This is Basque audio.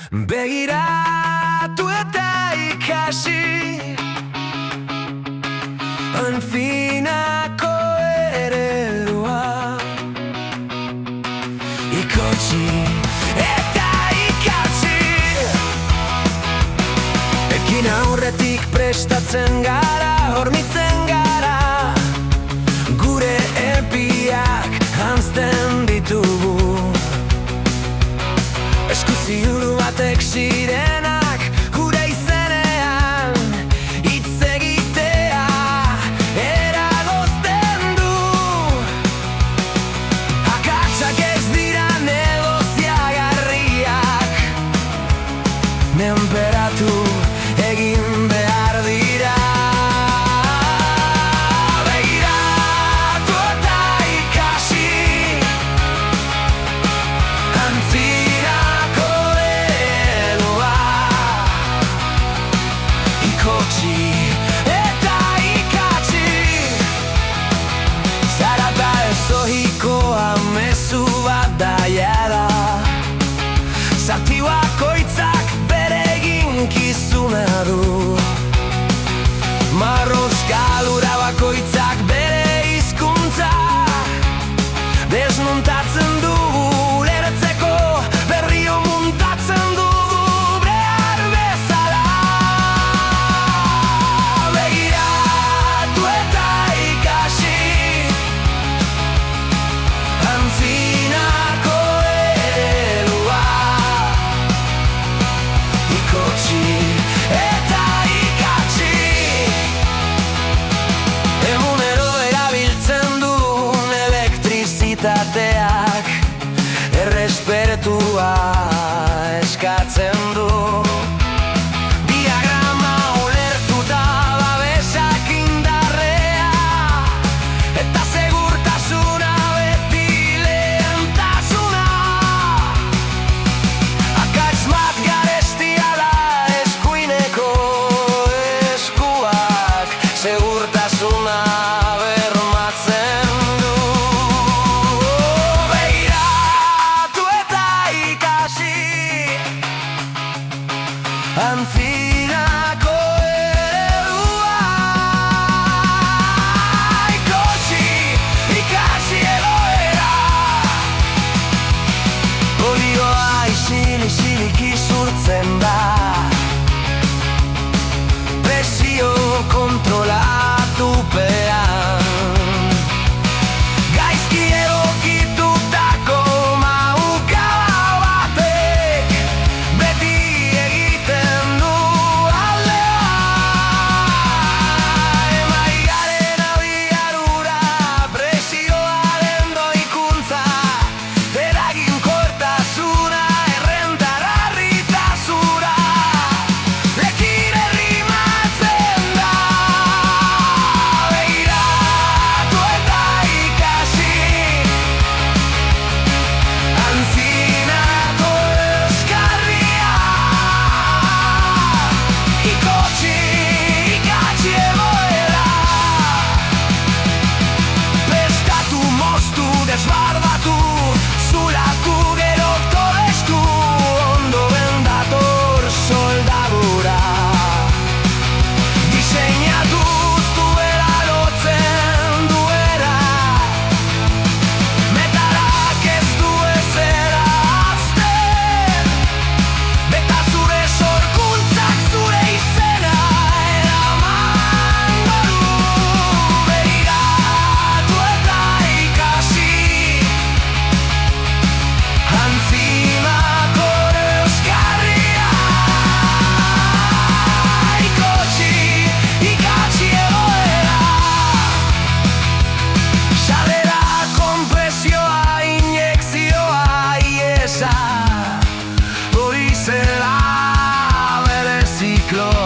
Begiratu eta ikasi Anfinako eredua Ikotsi eta ikatsi Ekin aurretik prestatzen gara, hormitzen gara Gure epiak janzten ditugu Eskuziuru batek sirenak gure izenean hitz egitea eragozten du Akatsak ez dira negoziagarriak Menperatu egin behar dira Begiratu eta ikasi Antzinako Ikotsi eta ikatsi Zarata ezohikoa mezu bat daiara Zati bakoitzak bere eginkizuna du Marroskadura bakoitzak bere hizkuntza Desmontatzen dugu ulertzeko berrio muntatzen dugu behar bezala Begiratu eta ikasi Antzinako eredua Ikotsi eta ikatsi Egunero erabiltzen duen elektrizitateak Errespetua eskatzen du Diagrama ulertuta babesak indarrea Eta segurtasuna beti lehentasuna Akats bat garestia da eskuineko eskuak Segurtasuna bermatzen du Begiratu eta ikasi Antzinako eredua Ikotsi, ikasi egoera Olioa isil-isilik izurtzen da Presio kontrolatupean Gaizki egokitutako maukaba batek Beti egiten du aldea Emaiaren abiadura presioaren doikuntza Eraginkortasuna errentararritasura Lekin errimatzen da Begiratu eta ikasi Antzinako euskarria Ikotsi, ikatsi egoera Prestatu, moztu, desbarbatu Zulatu gero tolestu Ondoren dator soldadura Diseinatu zuela lotzen duera Metalak ez du ezera azten Beta zure sorkuntzak zure izena eramango du Begiratu eta ikasi Antzinako euskarria Ikotsi, ikatsi egoera Sarera, konpresioa, injekzioa, iesa Hori zela bere zikloa